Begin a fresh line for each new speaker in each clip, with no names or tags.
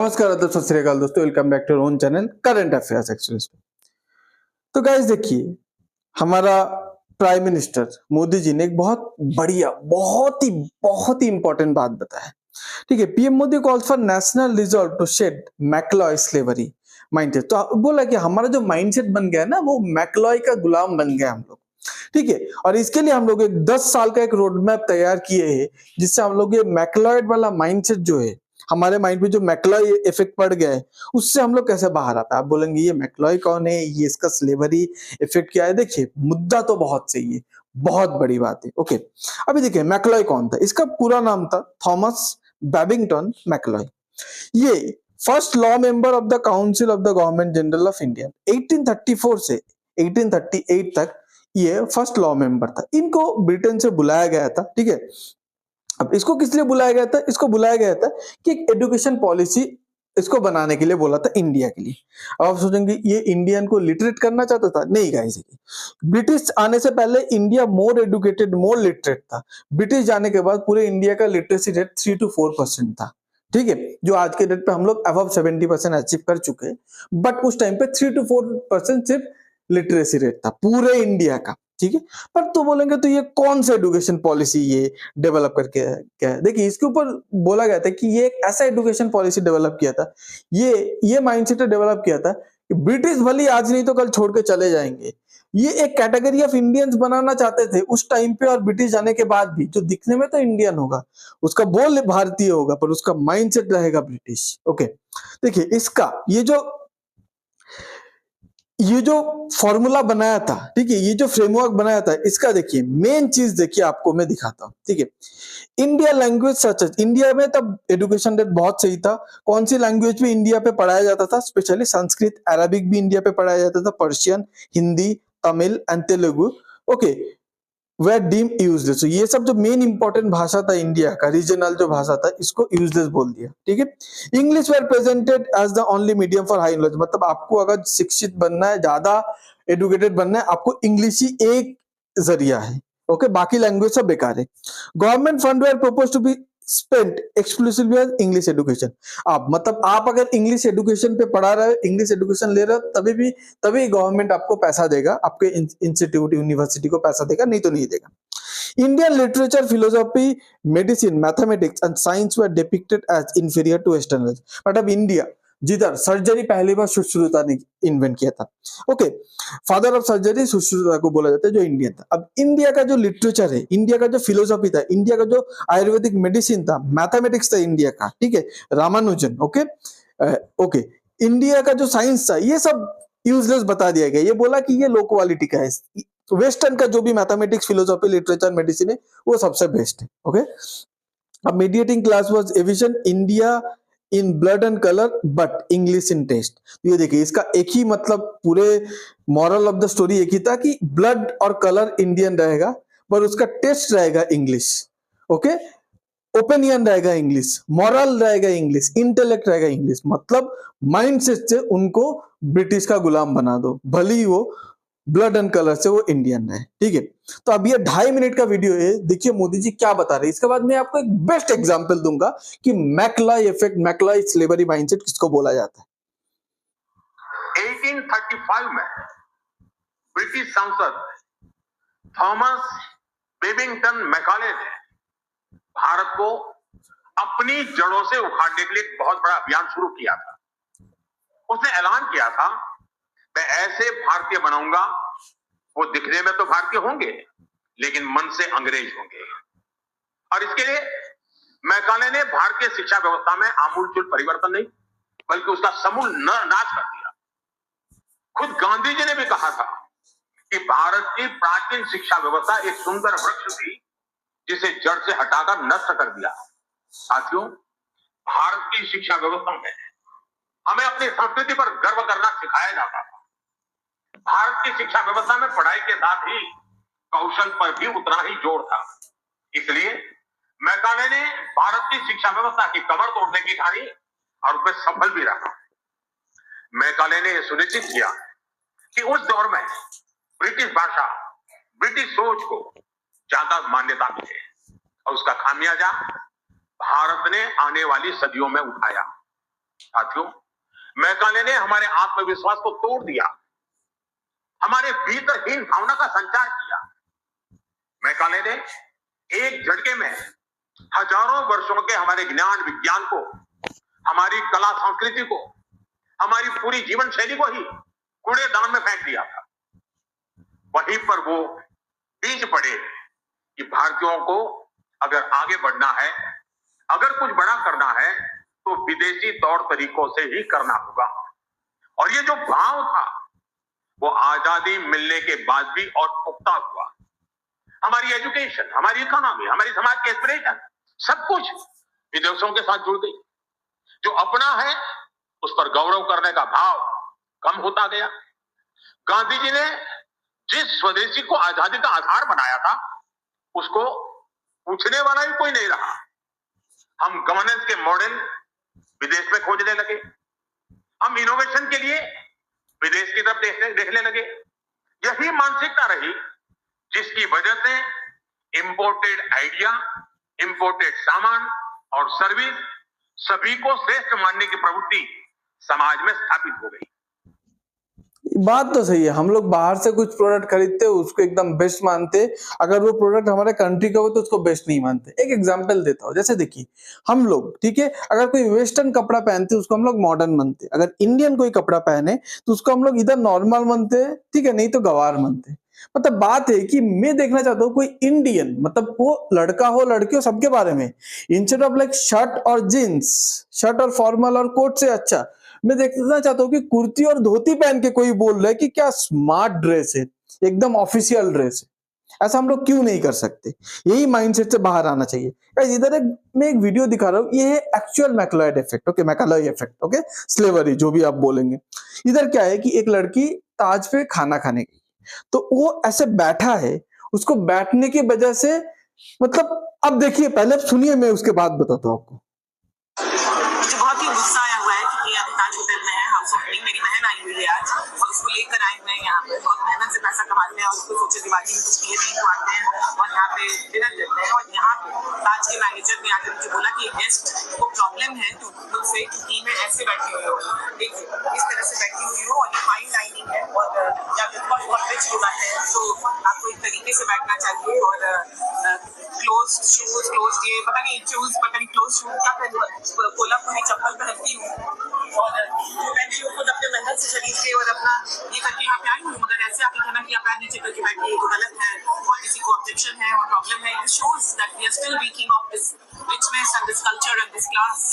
नमस्कार दोस्तों, सत श्री अकाल दोस्तों, welcome back to own channel current affairs express. तो गाइस देखिए, हमारा प्राइम मिनिस्टर मोदी जी ने एक बहुत बढ़िया, बहुत ही इंपॉर्टेंट बात बताया। ठीक है, PM Modi calls for national resolve to shed Macaulay slavery mindset. तो बोला कि हमारा जो माइंडसेट बन गया है ना, वो मैकलॉय का गुलाम बन गया हम लोग। ठीक है, और इसके लिए हम लोग एक 10 साल का एक रोड मैप तैयार किए हैं, जिससे हम लोग ये मैकलॉयड वाला माइंडसेट जो है, हमारे माइंड पे जो मैकलॉय इफेक्ट पड़ गया है, उससे हम लोग कैसे बाहर आता है। आप बोलेंगे ये मैकलॉय कौन है, ये इसका स्लेवरी इफेक्ट क्या है। देखिए, मुद्दा तो बहुत सही है, बहुत बड़ी बात है। ओके, अभी देखिए मैकलॉय कौन था। इसका पूरा नाम था थॉमस बैबिंगटन मैकलॉय। ये first law member of the council of the government general of India. 1834 से 1838 तक ये फर्स्ट लॉ मेंबर था। इनको ब्रिटेन से बुलाया गया था। ठीक है, अब इसको किस लिए बुलाया गया था? इसको बुलाया गया था कि एक एजुकेशन पॉलिसी इसको बनाने के लिए बोला था इंडिया के लिए। अब आप सोचेंगे ये इंडियन को लिटरेट करना चाहता था? नहीं गाइस, ब्रिटिश आने से पहले इंडिया मोर एडुकेटेड, मोर लिटरेट था। ब्रिटिश जाने के बाद पूरे इंडिया का लिटरेसी रेट 3 to 4% था। ठीक है, जो आज के डेट पे हम लोग अबव 70% अचीव कर चुके हैं, बट उस टाइम पे 3 to 4% सिर्फ लिटरेसी रेट था पूरे इंडिया का। ठीक है, पर तो बोलेंगे तो ये कौन सा एजुकेशन पॉलिसी ये डेवलप करके क्या है? देखिए, इसके ऊपर बोला गया था कि ये एक ऐसा एजुकेशन पॉलिसी डेवलप किया था, ये माइंडसेट डेवलप किया था कि ब्रिटिश भले आज नहीं तो कल छोड़ के चले जाएंगे। ये एक कैटेगरी ऑफ इंडियंस बनाना चाहते थे उस टाइम पे, और ब्रिटिश जाने के बाद भी जो दिखने में तो इंडियन होगा, उसका बोल भारतीय होगा, पर उसका माइंडसेट रहेगा ब्रिटिश। ओके, देखिए इसका ये जो फॉर्मूला बनाया था, ठीक है, ये जो फ्रेमवर्क बनाया था, इसका देखिए मेन चीज देखिए, आपको मैं दिखाता हूं। ठीक है, इंडिया लैंग्वेज सच, इंडिया में तब एजुकेशन रेट बहुत सही था। कौन सी लैंग्वेज भी इंडिया पे पढ़ाया जाता था? स्पेशली संस्कृत, अरबिक भी इंडिया पे पढ़ाया जाता था, Persian, Hindi, Tamil and Telugu. Okay, we deem useless. ये सब जो मेन इंपॉर्टेंट भाषा था इंडिया का, रीजनल जो भाषा था, इसको यूजलेस बोल दिया। ठीक है, English were presented as the only medium for high knowledge. मतलब आपको अगर शिक्षित बनना है, ज्यादा एडुकेटेड बनना है, आपको इंग्लिश ही एक जरिया है। ओके, बाकी लैंग्वेज सब बेकार है। Government fund were propose to be spent exclusively on English education. आप मतलब आप अगर इंग्लिश एजुकेशन पे पढ़ा रहे हो, इंग्लिश एजुकेशन ले रहे हो, तभी गवर्नमेंट आपको पैसा देगा, आपके इंस्टीट्यूट यूनिवर्सिटी को पैसा देगा, नहीं तो नहीं देगा। Indian literature, philosophy, medicine, mathematics and science were depicted as inferior to Western world. But अब इंडिया जिधर सर्जरी पहली बार सुश्रुता ने इन्वेंट किया था। Okay, father of surgery Sushruta को बोला जाता है, जो इंडियन था। अब इंडिया का जो लिटरेचर है, इंडिया का जो फिलोसॉफी था, इंडिया का जो आयुर्वेदिक मेडिसिन था, मैथमेटिक्स था इंडिया का, ठीक है, रामानुजन। ओके, ओके, इंडिया का जो साइंस था, ये सब यूजलेस बता दिया गया। ये बोला कि ये लो क्वालिटी का है। वेस्टर्न का जो भी मैथमेटिक्स, फिलोसॉफी, लिटरेचर, मेडिसिन है, वो सबसे बेस्ट है। ओके, अब mediating class was evasion India in blood and colour but English in taste. ये देखिए, इसका एक ही मतलब, पूरे मॉरल ऑफ द स्टोरी एक ही था कि ब्लड और कलर इंडियन रहेगा, पर उसका टेस्ट रहेगा इंग्लिश। ओके, ओपिनियन रहेगा इंग्लिश, मॉरल रहेगा इंग्लिश, इंटेलेक्ट रहेगा इंग्लिश। मतलब माइंडसेट से उनको ब्रिटिश का गुलाम बना दो, भले ही वो ब्लड एंड कलर से वो इंडियन है। ठीक है, तो अब ये 2.5 मिनट का वीडियो है, देखिए मोदी जी क्या बता रहे हैं। इसके बाद मैं आपको एक बेस्ट एग्जांपल दूंगा कि McCloy effect, McCloy slavery mindset किसको बोला जाता है।
1835 में ब्रिटिश सांसद थॉमस बेबिंगटन मैकाले ने भारत को अपनी जड़ों से उखाड़ने के लिए एक बहुत बड़ा अभियान शुरू किया था। उसने ऐलान किया था, मैं ऐसे भारतीय बनाऊंगा, वो दिखने में तो भारतीय होंगे लेकिन मन से अंग्रेज होंगे। और इसके लिए मैकाले ने भारतीय शिक्षा व्यवस्था में आमूलचूल परिवर्तन नहीं, बल्कि उसका समूल नाश कर दिया। खुद गांधी जी ने भी कहा था कि भारत की प्राचीन शिक्षा व्यवस्था एक सुंदर वृक्ष थी जिसे जड़ से हटाकर नष्ट कर दिया। साथियों, भारत की शिक्षा व्यवस्था में हमें अपनी संस्कृति पर गर्व करना सिखाया जाता था। भारत की शिक्षा व्यवस्था में पढ़ाई के साथ ही कौशल पर भी उतना ही जोर था। इसलिए मैकाले ने भारत की शिक्षा व्यवस्था की कमर तोड़ने की ठानी और उसमें सफल भी रहा। मैकाले ने यह सुनिश्चित किया कि उस दौर में ब्रिटिश भाषा, ब्रिटिश सोच को ज्यादा मान्यता मिले, और उसका खामियाजा भारत ने आने वाली सदियों में उठाया। साथियों, मैकाले ने हमारे आत्मविश्वास को तोड़ दिया, हमारे भीतरहीन भावना का संचार किया। मैकाले ने एक झटके में हजारों वर्षों के हमारे ज्ञान विज्ञान को, हमारी कला संस्कृति को, हमारी पूरी जीवन शैली को ही कूड़ेदान में फेंक दिया था। वहीं पर वो बीज पड़े कि भारतीयों को अगर आगे बढ़ना है, अगर कुछ बड़ा करना है, तो विदेशी तौर तरीकों से ही करना होगा। और ये जो भाव था वो आजादी मिलने के बाद भी और पुख्ता हुआ। हमारी एजुकेशन, हमारी इकोनॉमी, हमारी समाज के एस्पिरेशन, सब कुछ विदेशों के साथ जुड़ गई। जो अपना है उस पर गौरव करने का भाव कम होता गया। गांधी जी ने जिस स्वदेशी को आजादी का आधार बनाया था, उसको पूछने वाला ही कोई नहीं रहा। हम गवर्नेंस के मॉडल विदेश में खोजने लगे, हम इनोवेशन के लिए विदेश की तरफ देखने लगे। यही मानसिकता रही जिसकी वजह से इंपोर्टेड आइडिया, इंपोर्टेड सामान और सर्विस सभी को श्रेष्ठ मानने की प्रवृत्ति समाज में स्थापित हो गई।
बात तो सही है, हम लोग बाहर से कुछ प्रोडक्ट खरीदते हैं, उसको एकदम बेस्ट मानते, अगर वो प्रोडक्ट हमारे कंट्री का हो तो उसको बेस्ट नहीं मानते। एक एग्जांपल देता हूँ, जैसे देखिए हम लोग, ठीक है, अगर कोई वेस्टर्न कपड़ा पहनते उसको हम लोग मॉडर्न मानते, अगर इंडियन कोई कपड़ा पहने तो उसको हम लोग इधर नॉर्मल मानते, ठीक है, नहीं तो गवार मानते। मतलब बात है कि मैं देखना चाहता हूँ कोई इंडियन, मतलब वो लड़का हो लड़की हो सबके बारे में, इंस्टेड ऑफ लाइक शर्ट और जींस, शर्ट और फॉर्मल और कोट से अच्छा मैं देखना चाहता हूँ कि कुर्ती और धोती पहन के कोई बोल रहा है कि क्या स्मार्ट ड्रेस है, एकदम ऑफिशियल ड्रेस है। ऐसा हम लोग क्यों नहीं कर सकते? यही माइंडसेट से बाहर आना चाहिए। गाइस इधर मैं एक वीडियो दिखा रहा हूँ, ये है actual Macaulay effect, okay, Macaulay effect, okay, slavery जो भी आप बोलेंगे। इधर क्या है कि एक लड़की ताज पे खाना खाने गई, तो वो ऐसे बैठा है, उसको बैठने की वजह से, मतलब अब देखिए, पहले सुनिए, मैं उसके बाद बताता हूँ आपको।
मुझे बहुत ही गुस्सा आया हुआ है कि अभी ताज होटल में है, हाउस ओपनिंग, मेरी बहन आई हुई है आज और उसको लेकर आए हुए हैं यहाँ पे। बहुत मेहनत से पैसा कमाते हैं और उसको सोचे दिवाली में कुछ किए नहीं तो आते हैं और यहाँ पे डिनर देते हैं। और यहाँ पे ताज के मैनेजर ने आकर मुझे बोला कि गेस्ट को प्रॉब्लम है तो मुझसे कि मैं ऐसे बैठी हुई हूँ, इस तरह से बैठी हुई हूँ और ये फाइन डाइनिंग है और जब बहुत रिच लोग आते हैं तो आपको एक तरीके से बैठना चाहिए और क्लोज शूज, क्लोज ये पता नहीं शूज, पता नहीं क्लोज शूज क्या कोल्हापुरी चप्पल पहनती हूँ और पहनती हूँ खुद अपने मेहनत से खरीद के और अपना ये करके यहाँ पे आई हूँ। मगर ऐसे आके कहना कि आप पैर नीचे करके बैठिए तो गलत है और किसी को ऑब्जेक्शन है और प्रॉब्लम है। It shows that we are still reeking of this richness and this culture and this class.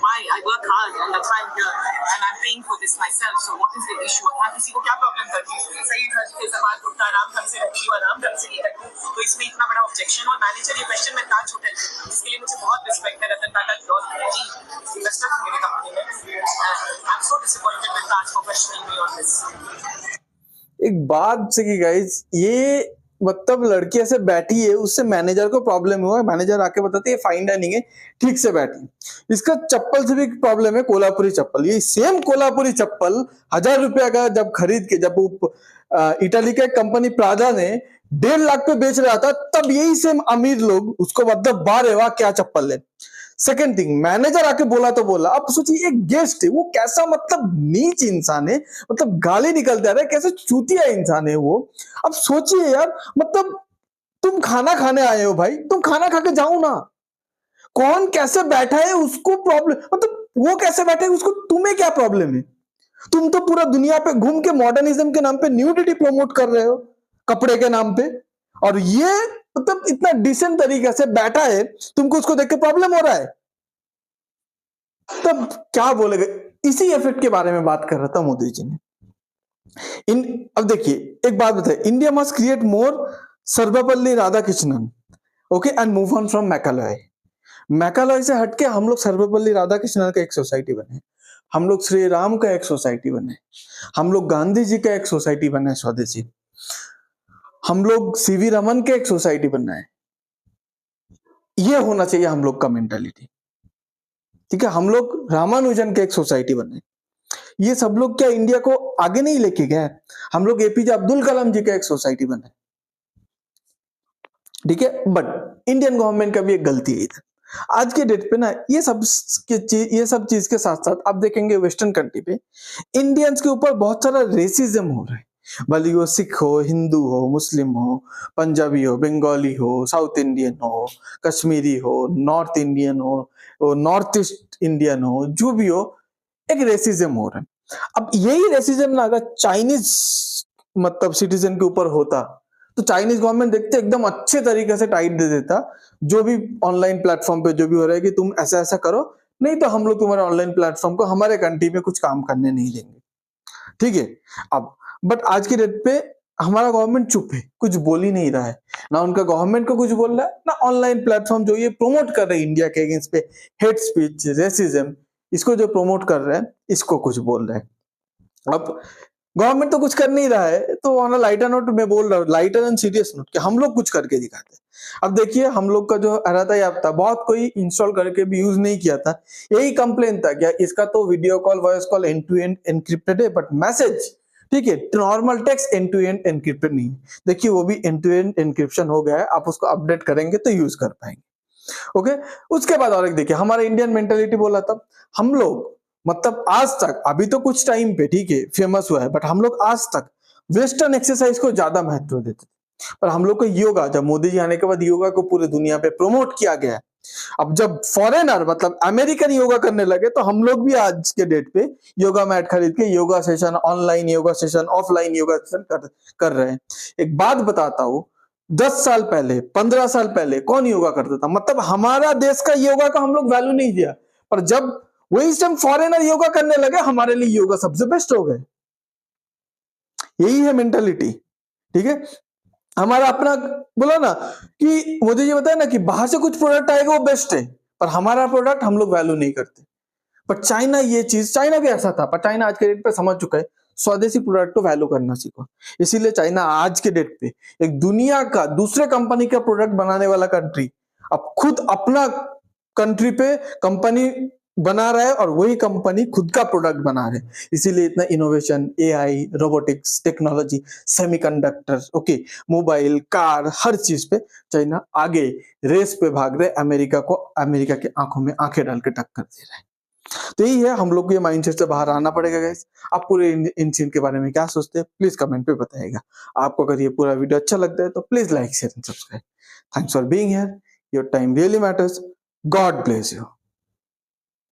Why? I work hard and that's why I'm here and I'm paying for this myself. So what is the issue? यहाँ किसी को क्या problem करती है? सही घर से सवाल कुर्ता आराम ढंग से रखी हूँ, आराम ढंग से ये रखी हूँ, तो इसमें इतना बड़ा ऑब्जेक्शन। और मैनेजर ये क्वेश्चन में ताज होटल इसके लिए मुझे बहुत रिस्पेक्ट है। रतन टाटा जी इन्वेस्टर थे मेरी कंपनी में। I am so disappointed with Taj for questioning me on this.
एक बात से कि गाइस, ये मतलब लड़की ऐसे बैठी है, उससे मैनेजर को प्रॉब्लम हुआ, मैनेजर आके बताते है फाइन डाइनिंग है, ठीक से बैठी। इसका चप्पल से भी प्रॉब्लम है, कोल्हापुरी चप्पल, ये सेम कोल्हापुरी चप्पल 1000 रुपया का जब खरीद के, जब वो इटली का कंपनी प्रादा ने 1.5 लाख पे बेच रहा था, तब यही सेम अमीर लोग उसको मतलब बारे वाह क्या चप्पल है। सेकेंड थिंग, मैनेजर आके बोला तो बोला, अब सोचिए एक गेस्ट है, वो कैसा मतलब नीच इंसान है, मतलब गाली निकलते आ रहा है, कैसे चूतिया इंसान है वो। अब सोचिए यार, मतलब तुम खाना खाने आए हो भाई, तुम खाना खा के जाओ ना, कौन कैसे बैठा है उसको प्रॉब्लम, मतलब वो कैसे बैठे है उसको, तुम्हें क्या प्रॉब्लम है? तुम तो पूरा दुनिया पे घूम के मॉडर्निज्म के नाम पे न्यूडिटी प्रमोट कर रहे हो, कपड़े के नाम पे, और ये मतलब इतना डिसेंट तरीके से बैठा है, तुमको उसको देख के प्रॉब्लम हो रहा है, तब क्या बोलेगा? इसी इफेक्ट के बारे में बात कर रहा था मोदी जी ने। अब देखिए एक बात बताए, India must create more Sarvepalli Radhakrishnan, okay, and move on from Macaulay. Macaulay से हटके हम लोग सर्वपल्ली राधाकृष्णन का एक सोसाइटी बने, हम लोग श्री राम का एक सोसाइटी बने, हम लोग गांधी जी का एक सोसाइटी बने स्वदेशी, हम लोग सीवी रमन के एक सोसाइटी बनना है। ये होना चाहिए हम लोग का मेंटालिटी, ठीक है। हम लोग रामानुजन के एक सोसाइटी बने। ये सब लोग क्या इंडिया को आगे नहीं लेके गए? हम लोग एपीजे अब्दुल कलाम जी का एक सोसाइटी बने, ठीक है। बट इंडियन गवर्नमेंट का भी एक गलती है इधर, आज के डेट पे ना ये सब चीज के साथ साथ आप देखेंगे वेस्टर्न कंट्री पे इंडियंस के ऊपर बहुत सारा रेसिज्म हो रहा है, भले वो सिख हो, हिंदू हो, मुस्लिम हो, पंजाबी हो, बंगाली हो, साउथ इंडियन हो, कश्मीरी हो, नॉर्थ इंडियन हो, नॉर्थ ईस्ट इंडियन हो, जो भी हो, एक रेसिज्म हो रहा है। अब यही रेसिज्म ना अगर चाइनीज मतलब सिटीजन के ऊपर होता तो चाइनीज गवर्नमेंट देखते एकदम अच्छे तरीके से टाइट दे देता, जो भी ऑनलाइन प्लेटफॉर्म पे जो भी हो रहा है कि तुम ऐसा ऐसा करो, नहीं तो हम लोग तुम्हारे ऑनलाइन प्लेटफॉर्म को हमारे कंट्री में कुछ काम करने नहीं देंगे, ठीक है। अब बट आज की डेट पे हमारा गवर्नमेंट चुप है, कुछ बोल ही नहीं रहा है, ना उनका गवर्नमेंट को कुछ बोल रहा है, ना ऑनलाइन प्लेटफॉर्म जो ये प्रमोट कर रहे हैं इंडिया के अगेंस्ट पे हेट स्पीच, रेसिज्म, इसको जो प्रमोट कर रहे हैं इसको कुछ बोल रहे हैं। अब गवर्नमेंट तो कुछ कर नहीं रहा है, तो ऑन अ लाइटर नोट मैं बोल रहा हूँ, लाइटर एंड सीरियस नोट, कि हम लोग कुछ करके दिखाते हैं। अब देखिए हम लोग का जो रहता याप था, बहुत कोई इंस्टॉल करके भी यूज नहीं किया था, यही कंप्लेन था क्या इसका तो video call voice call end to end encrypted है, बट मैसेज ठीक है normal text end to end encrypted नहीं है। देखिए वो भी एंड टू एंड एनक्रिप्शन हो गया है, आप उसको अपडेट करेंगे तो यूज कर पाएंगे। ओके, उसके बाद और एक देखिए हमारा इंडियन मेंटेलिटी बोला था, हम लोग मतलब आज तक, अभी तो कुछ टाइम पे ठीक है फेमस हुआ है, बट हम लोग आज तक वेस्टर्न एक्सरसाइज को ज्यादा महत्व देते थे। पर हम लोग को योगा, जब मोदी जी आने के बाद योगा को पूरे दुनिया पे प्रमोट किया गया है, अब जब फॉरेनर मतलब अमेरिकन योगा करने लगे तो हम लोग भी आज के डेट पे योगा मैट खरीद के yoga session, online yoga session, offline yoga session कर रहे हैं। एक बात बताता हूं, 10 साल पहले, 15 साल पहले कौन योगा करता था, मतलब हमारा देश का योगा का हम लोग वैल्यू नहीं दिया, पर जब वही टाइम फॉरेनर योगा करने लगे हमारे लिए योगा सबसे बेस्ट हो गए। यही है मेंटालिटी, ठीक है। हमारा अपना बोला ना कि मोदी जी बताया ना कि बाहर से कुछ प्रोडक्ट आएगा वो बेस्ट है, पर हमारा प्रोडक्ट हम लोग वैल्यू नहीं करते। पर चाइना ये चीज, चाइना भी ऐसा था, पर चाइना आज के डेट पे समझ चुका है स्वदेशी प्रोडक्ट को वैल्यू करना सीखो। इसीलिए चाइना आज के डेट पे एक दुनिया का दूसरे कंपनी का प्रोडक्ट बनाने वाला कंट्री अब खुद अपना कंट्री पे कंपनी बना रहा है और वही कंपनी खुद का प्रोडक्ट बना रहे हैं। इसीलिए इतना innovation, AI, robotics, technology, semiconductor, okay, mobile, car, हर चीज पे चाइना आगे रेस पे भाग रहे, अमेरिका को, अमेरिका की आंखों में आंखें डाल के टक्कर दे रहे हैं। तो यही है, हम लोग को ये माइंडसेट से बाहर आना पड़ेगा गाइस। आप पूरे इन सीन के बारे में क्या सोचते हैं प्लीज कमेंट पे बताइएगा। आपको अगर ये पूरा वीडियो अच्छा लगता है तो please like, share and subscribe. Thanks for being here, your time really matters. God bless you.